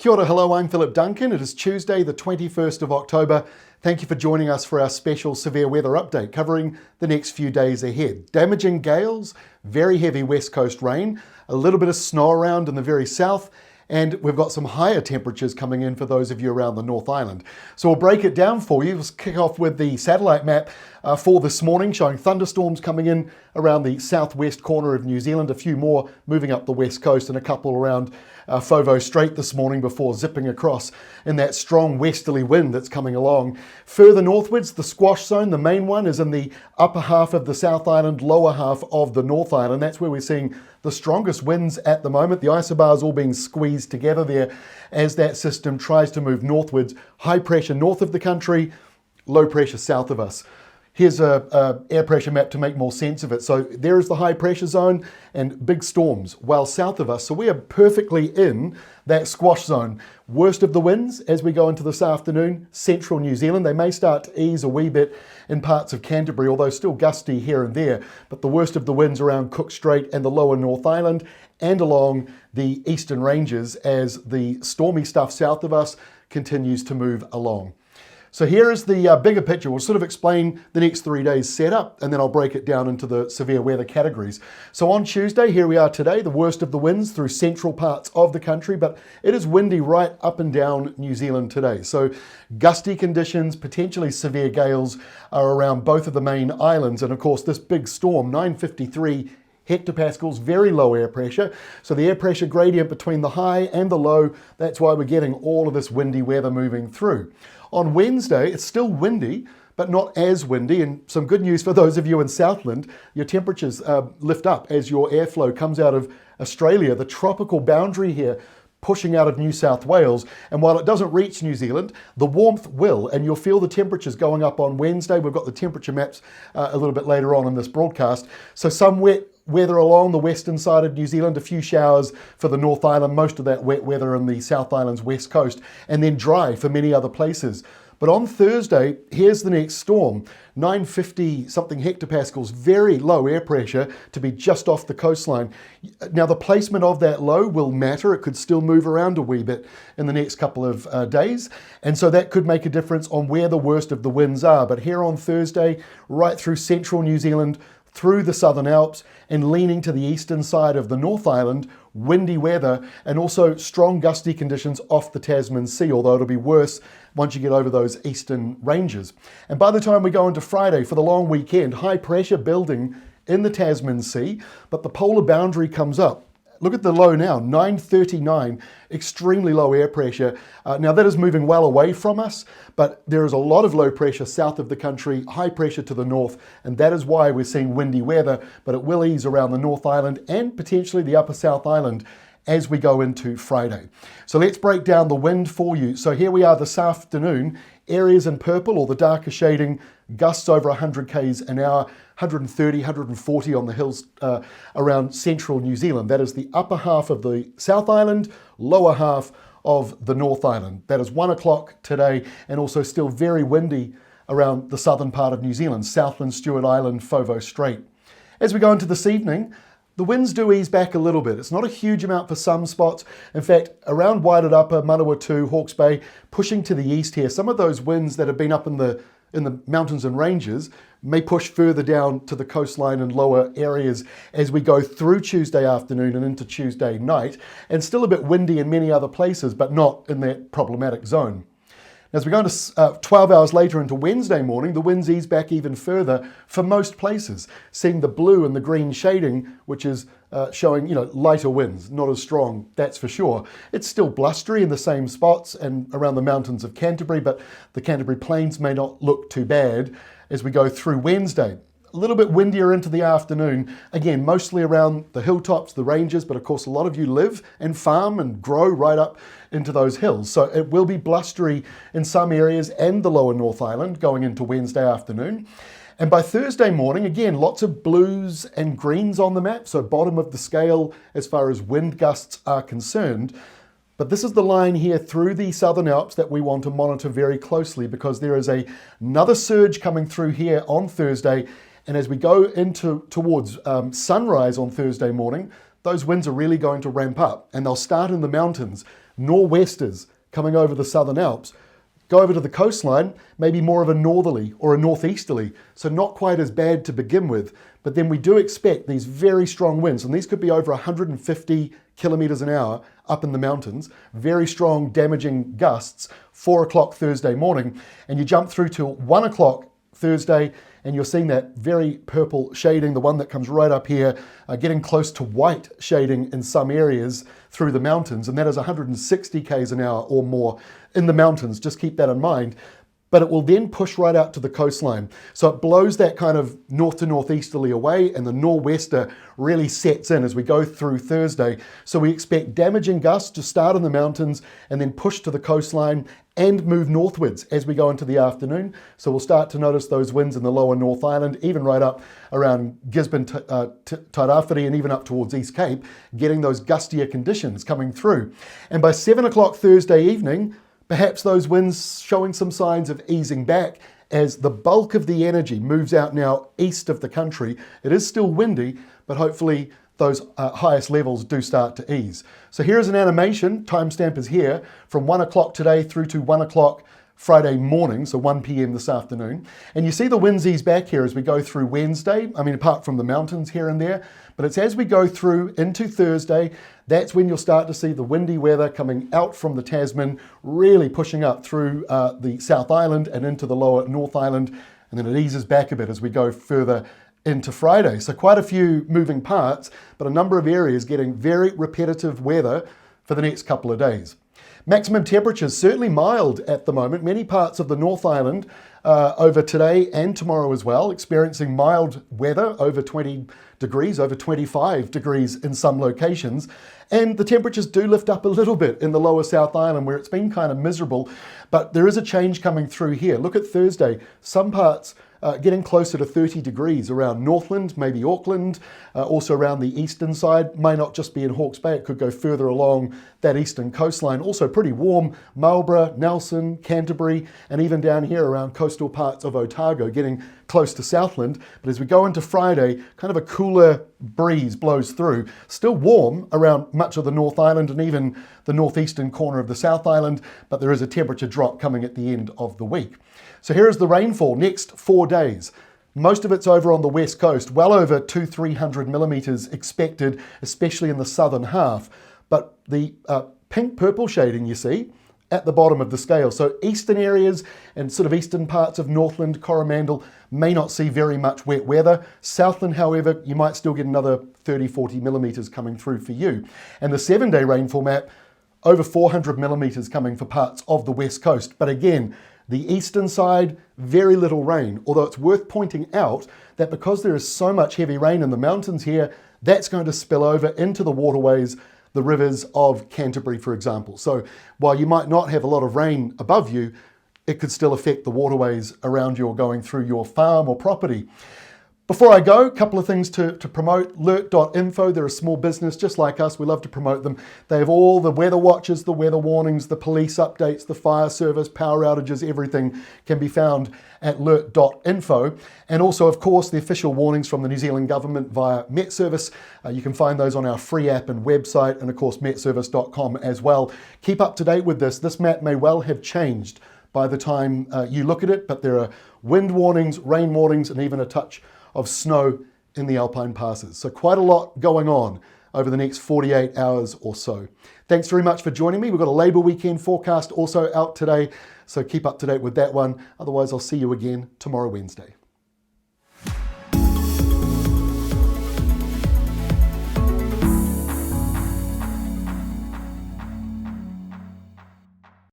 Kia ora, hello, I'm Philip Duncan. It is Tuesday, the 21st of October. Thank you for joining us for our special severe weather update covering the next few days ahead. Damaging gales, very heavy west coast rain, a little bit of snow around in the very south, and we've got some higher temperatures coming in for those of you around the North Island. So we'll break it down for you. Let's kick off with the satellite map for this morning, showing thunderstorms coming in around the southwest corner of New Zealand, a few more moving up the west coast and a couple around Fovo Strait this morning before zipping across in that strong westerly wind that's coming along. Further northwards, the squash zone, the main one, is in the upper half of the South Island, lower half of the North Island. That's where we're seeing the strongest winds at the moment. The isobars all being squeezed together there as that system tries to move northwards. High pressure north of the country, low pressure south of us. Here's a air pressure map to make more sense of it. So there is the high pressure zone and big storms well south of us. So we are perfectly in that squash zone. Worst of the winds as we go into this afternoon, central New Zealand. They may start to ease a wee bit in parts of Canterbury, although still gusty here and there. But the worst of the winds around Cook Strait and the lower North Island and along the eastern ranges as the stormy stuff south of us continues to move along. So here is the bigger picture. We'll sort of explain the next 3 days setup, and then I'll break it down into the severe weather categories. So on Tuesday, here we are today, the worst of the winds through central parts of the country, but it is windy right up and down New Zealand today. So gusty conditions, potentially severe gales are around both of the main islands. And of course, this big storm, 953 hectopascals, very low air pressure. So the air pressure gradient between the high and the low, that's why we're getting all of this windy weather moving through. On Wednesday, it's still windy, but not as windy. And some good news for those of you in Southland, your temperatures lift up as your airflow comes out of Australia, the tropical boundary here pushing out of New South Wales. And while it doesn't reach New Zealand, the warmth will, and you'll feel the temperatures going up on Wednesday. We've got the temperature maps a little bit later on in this broadcast. So some wet weather along the western side of New Zealand, a few showers for the North Island, most of that wet weather in the South Island's west coast, and then dry for many other places. But on Thursday, here's the next storm, 950 something hectopascals, very low air pressure to be just off the coastline. Now the placement of that low will matter. It could still move around a wee bit in the next couple of days. And so that could make a difference on where the worst of the winds are. But here on Thursday, right through central New Zealand, through the Southern Alps and leaning to the eastern side of the North Island, windy weather and also strong gusty conditions off the Tasman Sea, although it'll be worse once you get over those eastern ranges. And by the time we go into Friday for the long weekend, high pressure building in the Tasman Sea, but the polar boundary comes up. Look at the low now, 939, extremely low air pressure. Now that is moving well away from us, but there is a lot of low pressure south of the country, high pressure to the north, and that is why we're seeing windy weather, but it will ease around the North Island and potentially the upper South Island as we go into Friday. So let's break down the wind for you. So here we are this afternoon, areas in purple or the darker shading, gusts over 100 k's an hour, 130, 140 on the hills around central New Zealand. That is the upper half of the South Island, lower half of the North Island. That is 1 o'clock today, and also still very windy around the southern part of New Zealand, Southland, Stewart Island, Fovo Strait. As we go into this evening, the winds do ease back a little bit. It's not a huge amount for some spots. In fact, around Wairarapa, Manawatu, Hawke's Bay, pushing to the east here, some of those winds that have been up in the mountains and ranges may push further down to the coastline and lower areas as we go through Tuesday afternoon and into Tuesday night, and still a bit windy in many other places, but not in that problematic zone. As we go into 12 hours later into Wednesday morning, the winds ease back even further for most places, seeing the blue and the green shading, which is showing, lighter winds, not as strong, that's for sure. It's still blustery in the same spots and around the mountains of Canterbury, but the Canterbury Plains may not look too bad as we go through Wednesday. A little bit windier into the afternoon, again, mostly around the hilltops, the ranges, but of course a lot of you live and farm and grow right up into those hills. So it will be blustery in some areas and the lower North Island going into Wednesday afternoon. And by Thursday morning, again, lots of blues and greens on the map, so bottom of the scale as far as wind gusts are concerned. But this is the line here through the Southern Alps that we want to monitor very closely, because there is another surge coming through here on Thursday. And as we go towards sunrise on Thursday morning, those winds are really going to ramp up, and they'll start in the mountains. Nor'westers coming over the Southern Alps. Go over to the coastline, maybe more of a northerly or a northeasterly, so not quite as bad to begin with, but then we do expect these very strong winds, and these could be over 150 kilometers an hour up in the mountains, very strong damaging gusts, 4 o'clock Thursday morning, and you jump through to 1 o'clock Thursday, and you're seeing that very purple shading, the one that comes right up here, getting close to white shading in some areas through the mountains, and that is 160 k's an hour or more in the mountains. Just keep that in mind. But it will then push right out to the coastline. So it blows that kind of north to northeasterly away, and the nor'wester really sets in as we go through Thursday. So we expect damaging gusts to start in the mountains and then push to the coastline and move northwards as we go into the afternoon. So we'll start to notice those winds in the lower North Island, even right up around Gisborne, Tairāwhiti, and even up towards East Cape, getting those gustier conditions coming through. And by 7 o'clock Thursday evening, perhaps those winds showing some signs of easing back as the bulk of the energy moves out now east of the country. It is still windy, but hopefully those highest levels do start to ease. So here's an animation, timestamp is here, from 1 o'clock today through to 1 o'clock Friday morning, so 1 p.m. this afternoon. And you see the winds ease back here as we go through Wednesday, apart from the mountains here and there, but it's as we go through into Thursday, that's when you'll start to see the windy weather coming out from the Tasman, really pushing up through the South Island and into the lower North Island, and then it eases back a bit as we go further into Friday. So quite a few moving parts, but a number of areas getting very repetitive weather for the next couple of days. Maximum temperatures certainly mild at the moment. Many parts of the North Island over today and tomorrow as well, experiencing mild weather over 20 degrees, over 25 degrees in some locations. And the temperatures do lift up a little bit in the lower South Island where it's been kind of miserable, but there is a change coming through here. Look at Thursday, some parts getting closer to 30 degrees around Northland, maybe Auckland, also around the eastern side. May not just be in Hawke's Bay, it could go further along that eastern coastline. Also pretty warm, Marlborough, Nelson, Canterbury, and even down here around coastal parts of Otago, getting close to Southland. But as we go into Friday, kind of a cooler breeze blows through. Still warm around much of the North Island and even the northeastern corner of the South Island, but there is a temperature drop coming at the end of the week. So here is the rainfall next 4 days. Most of it's over on the west coast, well over 200-300 millimetres expected, especially in the southern half. But the pink-purple shading you see at the bottom of the scale. So eastern areas and sort of eastern parts of Northland, Coromandel may not see very much wet weather. Southland, however, you might still get another 30-40 millimetres coming through for you. And the 7-day rainfall map, over 400 millimetres coming for parts of the west coast. But again, the eastern side, very little rain, although it's worth pointing out that because there is so much heavy rain in the mountains here, that's going to spill over into the waterways, the rivers of Canterbury, for example. So while you might not have a lot of rain above you, it could still affect the waterways around you or going through your farm or property. Before I go, a couple of things to promote. Alert.info, they're a small business just like us. We love to promote them. They have all the weather watches, the weather warnings, the police updates, the fire service, power outages, everything can be found at alert.info. And also, of course, the official warnings from the New Zealand government via MetService. You can find those on our free app and website, and of course, metservice.com as well. Keep up to date with this. This map may well have changed by the time you look at it, but there are wind warnings, rain warnings, and even a touch of snow in the Alpine passes. So quite a lot going on over the next 48 hours or so. Thanks very much for joining me. We've got a Labour weekend forecast also out today, so keep up to date with that one. Otherwise, I'll see you again tomorrow, Wednesday.